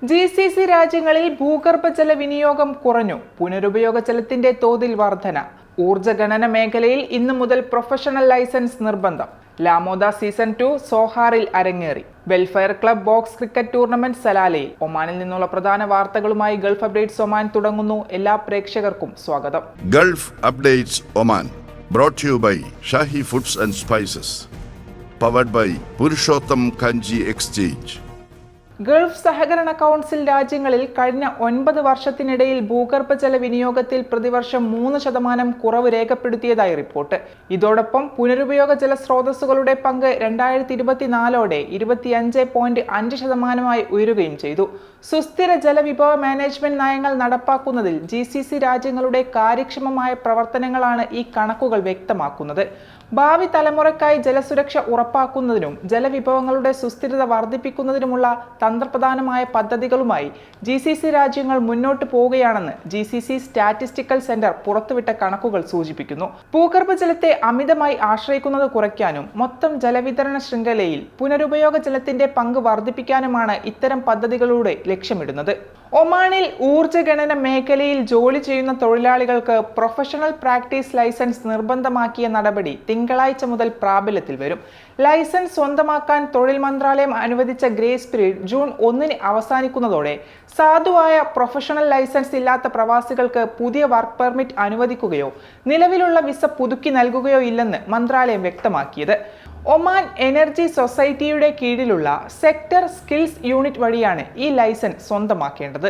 GCC രാജ്യങ്ങളിൽ ഭൂഗർഭജല വിനിയോഗം കുറഞ്ഞു. പുനരുപയോഗ ജലത്തിന്റെ തോതിൽ വർധന. ഊർജ്ജ ഗണന മേഖലയിൽ ഇന്നു മുതൽ പ്രൊഫഷണൽ ലൈസൻസ് നിർബന്ധം. ലാമോദ സീസൺ 2 സോഹാറിൽ അരങ്ങേറി. Welfare club box cricket tournament സലാലയിൽ. ഒമാനിൽ നിന്നുള്ള പ്രധാന വാർത്തകളുമായി ഗൾഫ് അപ്ഡേറ്റ്സ് ഒമാൻ തുടങ്ങുന്നു. എല്ലാ പ്രേക്ഷകർക്കും സ്വാഗതം. Gulf updates Oman brought to you by Shahi Foods and Spices, powered by Purushottam Kanji Exchange. Gulf സഹകരണ കൗൺസിൽ രാജ്യങ്ങളിൽ കഴിഞ്ഞ 9 വർഷത്തിനിടയിൽ ഭൂഗർഭജല വിനിയോഗത്തിൽ പ്രതിവർഷം 3% കുറവ് രേഖപ്പെടുത്തിയതായി റിപ്പോർട്ട്. ഇതോടൊപ്പം പുനരുപയോഗ ജല സ്രോതസ്സുകളുടെ പങ്ക് 2024ഓടെ 25.5% ഉയരുകയും ചെയ്തു. സുസ്ഥിര ജലവിഭവ മാനേജ്മെന്റ് നയങ്ങൾ നടപ്പാക്കുന്നതിൽ GCC രാജ്യങ്ങളുടെ കാര്യക്ഷമമായ പ്രവർത്തനങ്ങളാണ് ഈ കണക്കുകൾ വ്യക്തമാക്കുന്നത്. ഭാവി തലമുറയ്ക്കായി ജലസുരക്ഷ ഉറപ്പാക്കുന്നതിനും ജലവിഭവങ്ങളുടെ സുസ്ഥിരത വർദ്ധിപ്പിക്കുന്നതിനുമുള്ള തന്ത്രപ്രധാനമായ പദ്ധതികളുമായി GCC രാജ്യങ്ങൾ മുന്നോട്ട് പോവുകയാണെന്ന് GCC സ്റ്റാറ്റിസ്റ്റിക്കൽ സെന്റർ പുറത്തുവിട്ട കണക്കുകൾ സൂചിപ്പിക്കുന്നു. ഭൂഗർഭജലത്തെ അമിതമായി ആശ്രയിക്കുന്നത് കുറയ്ക്കാനും മൊത്തം ജലവിതരണ ശൃംഖലയിൽ പുനരുപയോഗ ജലത്തിന്റെ പങ്ക് വർദ്ധിപ്പിക്കാനുമാണ് ഇത്തരം പദ്ധതികളിലൂടെ ലക്ഷ്യമിടുന്നത്. ഒമാനിൽ ഊർജ്ജ ഗണന മേഖലയിൽ ജോലി ചെയ്യുന്ന തൊഴിലാളികൾക്ക് പ്രൊഫഷണൽ പ്രാക്ടീസ് ലൈസൻസ് നിർബന്ധമാക്കിയ നടപടി തിങ്കളാഴ്ച മുതൽ പ്രാബല്യത്തിൽ വരും. ലൈസൻസ് സ്വന്തമാക്കാൻ തൊഴിൽ മന്ത്രാലയം അനുവദിച്ച ഗ്രേസ് പീരീഡ് ജൂൺ 1 അവസാനിക്കുന്നതോടെ സാധുവായ പ്രൊഫഷണൽ ലൈസൻസ് ഇല്ലാത്ത പ്രവാസികൾക്ക് പുതിയ വർക്ക് പെർമിറ്റ് അനുവദിക്കുകയോ നിലവിലുള്ള വിസ പുതുക്കി നൽകുകയോ ഇല്ലെന്ന് മന്ത്രാലയം വ്യക്തമാക്കിയത്. ഒമാൻ എനർജി സൊസൈറ്റിയുടെ കീഴിലുള്ള സെക്ടർ സ്കിൽസ് യൂണിറ്റ് വഴിയാണ് ഈ ലൈസൻസ് സ്വന്തമാക്കേണ്ടത്.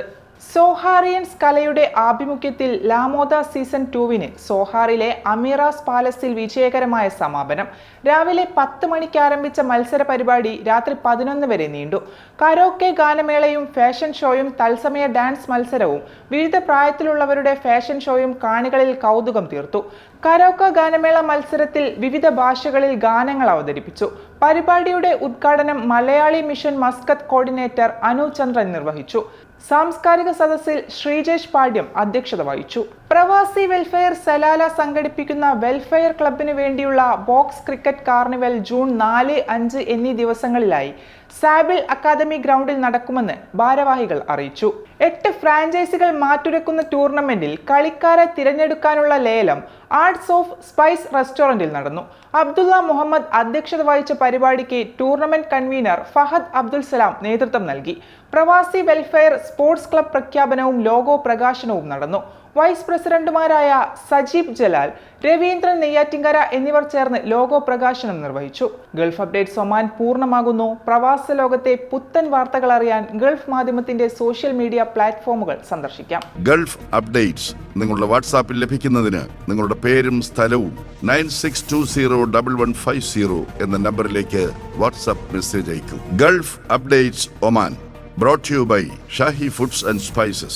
സോഹാറിയൻസ് കലയുടെ ആഭിമുഖ്യത്തിൽ ലാമോദ സീസൺ 2 സോഹാറിലെ അമീറാസ് പാലസിൽ വിജയകരമായ സമാപനം. രാവിലെ 10 മണിക്ക് ആരംഭിച്ച മത്സര പരിപാടി രാത്രി 11 വരെ നീണ്ടു. കരോക്കെ ഗാനമേളയും ഫാഷൻ ഷോയും തത്സമയ ഡാൻസ് മത്സരവും വിവിധ പ്രായത്തിലുള്ളവരുടെ ഫാഷൻ ഷോയും കാണികളിൽ കൗതുകം തീർത്തു. കരോക്ക ഗാനമേള മത്സരത്തിൽ വിവിധ ഭാഷകളിൽ ഗാനങ്ങൾ അവതരിപ്പിച്ചു. പരിപാടിയുടെ ഉദ്ഘാടനം Malayali mission Muscat coordinator Anu Chandran നിർവഹിച്ചു. സാംസ്കാരിക സദസ്സിൽ ശ്രീജേഷ് പാണ്ഡ്യം അധ്യക്ഷത വഹിച്ചു. പ്രവാസി വെൽഫെയർ സലാല സംഘടിപ്പിക്കുന്ന വെൽഫെയർ ക്ലബിന് വേണ്ടിയുള്ള ബോക്സ് ക്രിക്കറ്റ് കാർണിവൽ ജൂൺ 4, 5 എന്നീ ദിവസങ്ങളിലായി സാബിൾ അക്കാദമി ഗ്രൗണ്ടിൽ നടക്കുമെന്ന് ഭാരവാഹികൾ അറിയിച്ചു. 8 ഫ്രാഞ്ചൈസികൾ മാറ്റുരക്കുന്ന ടൂർണമെന്റിൽ കളിക്കാരെ തിരഞ്ഞെടുക്കാനുള്ള ലേലം ആർട്സ് ഓഫ് സ്പൈസ് റെസ്റ്റോറന്റിൽ നടന്നു. അബ്ദുള്ള മുഹമ്മദ് അധ്യക്ഷത വഹിച്ച പരിപാടിക്ക് ടൂർണമെന്റ് കൺവീനർ ഫഹദ് അബ്ദുൽ സലാം നേതൃത്വം നൽകി. പ്രവാസി വെൽഫെയർ സ്പോർട്സ് ക്ലബ് പ്രഖ്യാപനവും ലോഗോ പ്രകാശനവും നടന്നു. വൈസ് പ്രസിഡന്റുമാരായ സജീബ് ജലാൽ, രവീന്ദ്രൻ നെയ്യാറ്റിങ്കര എന്നിവർ ചേർന്ന് ലോഗോ പ്രകാശനം നിർവഹിച്ചു. ഗൾഫ് അപ്ഡേറ്റ്സ് ഒമാൻ പൂർണ്ണമാകുന്നു. പ്രവാസ ലോകത്തെ പുത്തൻ വാർത്തകൾ അറിയാൻ ഗൾഫ് മാധ്യമത്തിന്റെ സോഷ്യൽ മീഡിയ പ്ലാറ്റ്ഫോമുകൾ സന്ദർശിക്കാം. ഗൾഫ് അപ്ഡേറ്റ്സ് നിങ്ങളുടെ വാട്സാപ്പിൽ ലഭിക്കുന്നതിന് നിങ്ങളുടെ പേരും സ്ഥലവും 96201150 എന്ന നമ്പറിലേക്ക് വാട്സാപ്പ് മെസ്സേജ് അയക്കൂ. Gulf updates Oman brought to you by Shahi Foods and Spices,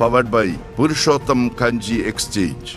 powered by Purushottam Kanji Exchange.